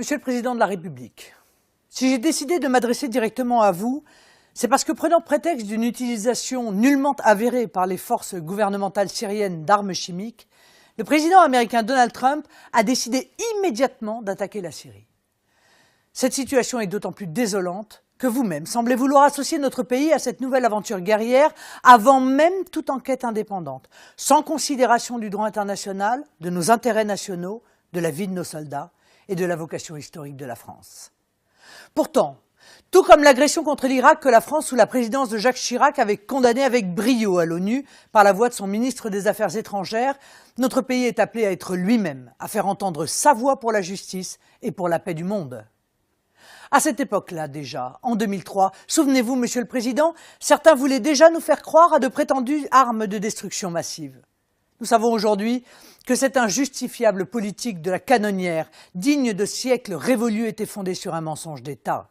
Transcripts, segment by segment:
Monsieur le Président de la République, si j'ai décidé de m'adresser directement à vous, c'est parce que prenant prétexte d'une utilisation nullement avérée par les forces gouvernementales syriennes d'armes chimiques, le président américain Donald Trump a décidé immédiatement d'attaquer la Syrie. Cette situation est d'autant plus désolante que vous-même semblez vouloir associer notre pays à cette nouvelle aventure guerrière avant même toute enquête indépendante, sans considération du droit international, de nos intérêts nationaux, de la vie de nos soldats et de la vocation historique de la France. Pourtant, tout comme l'agression contre l'Irak que la France sous la présidence de Jacques Chirac avait condamnée avec brio à l'ONU par la voix de son ministre des Affaires étrangères, notre pays est appelé à être lui-même, à faire entendre sa voix pour la justice et pour la paix du monde. À cette époque-là déjà, en 2003, souvenez-vous, Monsieur le Président, certains voulaient déjà nous faire croire à de prétendues armes de destruction massive. Nous savons aujourd'hui que cette injustifiable politique de la canonnière, digne de siècles révolus, était fondée sur un mensonge d'État.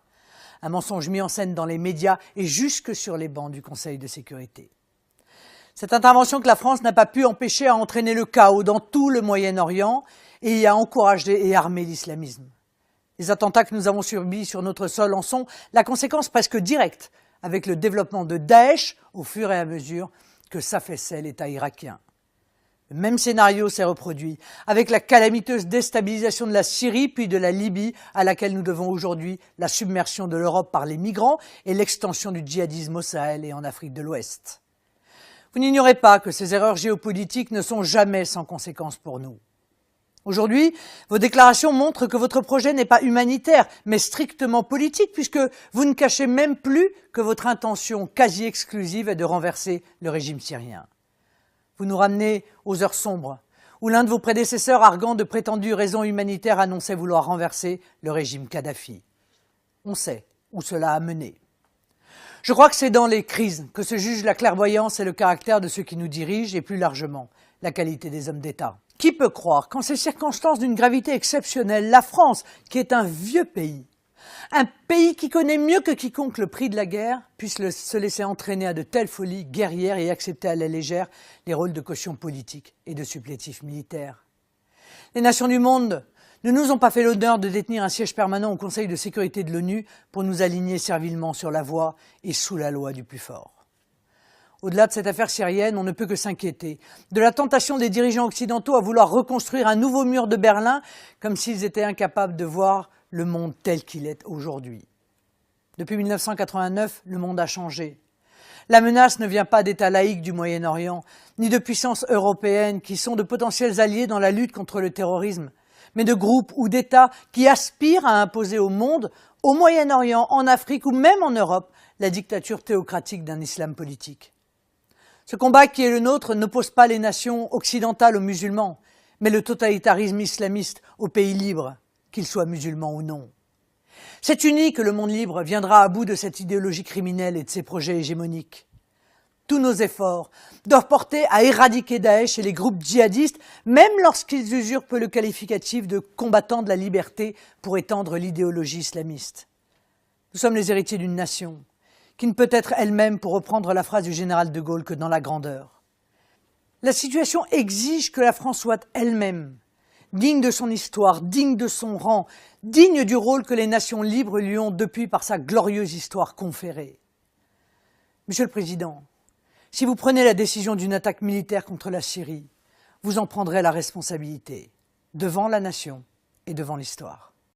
Un mensonge mis en scène dans les médias et jusque sur les bancs du Conseil de sécurité. Cette intervention que la France n'a pas pu empêcher a entraîné le chaos dans tout le Moyen-Orient et y a encouragé et armé l'islamisme. Les attentats que nous avons subis sur notre sol en sont la conséquence presque directe, avec le développement de Daesh au fur et à mesure que s'affaissait l'État irakien. Le même scénario s'est reproduit, avec la calamiteuse déstabilisation de la Syrie puis de la Libye, à laquelle nous devons aujourd'hui la submersion de l'Europe par les migrants et l'extension du djihadisme au Sahel et en Afrique de l'Ouest. Vous n'ignorez pas que ces erreurs géopolitiques ne sont jamais sans conséquences pour nous. Aujourd'hui, vos déclarations montrent que votre projet n'est pas humanitaire, mais strictement politique, puisque vous ne cachez même plus que votre intention quasi exclusive est de renverser le régime syrien. Vous nous ramenez aux heures sombres, où l'un de vos prédécesseurs, arguant de prétendues raisons humanitaires, annonçait vouloir renverser le régime Kadhafi. On sait où cela a mené. Je crois que c'est dans les crises que se juge la clairvoyance et le caractère de ceux qui nous dirigent, et plus largement, la qualité des hommes d'État. Qui peut croire qu'en ces circonstances d'une gravité exceptionnelle, la France, qui est un vieux pays, un pays qui connaît mieux que quiconque le prix de la guerre, puisse se laisser entraîner à de telles folies guerrières et accepter à la légère les rôles de caution politique et de supplétifs militaires. Les nations du monde ne nous ont pas fait l'honneur de détenir un siège permanent au Conseil de sécurité de l'ONU pour nous aligner servilement sur la voie et sous la loi du plus fort. Au-delà de cette affaire syrienne, on ne peut que s'inquiéter de la tentation des dirigeants occidentaux à vouloir reconstruire un nouveau mur de Berlin comme s'ils étaient incapables de voir le monde tel qu'il est aujourd'hui. Depuis 1989, le monde a changé. La menace ne vient pas d'États laïques du Moyen-Orient, ni de puissances européennes qui sont de potentiels alliés dans la lutte contre le terrorisme, mais de groupes ou d'États qui aspirent à imposer au monde, au Moyen-Orient, en Afrique ou même en Europe, la dictature théocratique d'un islam politique. Ce combat qui est le nôtre n'oppose pas les nations occidentales aux musulmans, mais le totalitarisme islamiste aux pays libres, qu'ils soient musulmans ou non. C'est unique que le monde libre viendra à bout de cette idéologie criminelle et de ses projets hégémoniques. Tous nos efforts doivent porter à éradiquer Daesh et les groupes djihadistes, même lorsqu'ils usurpent le qualificatif de combattants de la liberté pour étendre l'idéologie islamiste. Nous sommes les héritiers d'une nation qui ne peut être elle-même, pour reprendre la phrase du général de Gaulle, que dans la grandeur. La situation exige que la France soit elle-même, digne de son histoire, digne de son rang, digne du rôle que les nations libres lui ont depuis par sa glorieuse histoire conférée. Monsieur le Président, si vous prenez la décision d'une attaque militaire contre la Syrie, vous en prendrez la responsabilité, devant la nation et devant l'histoire.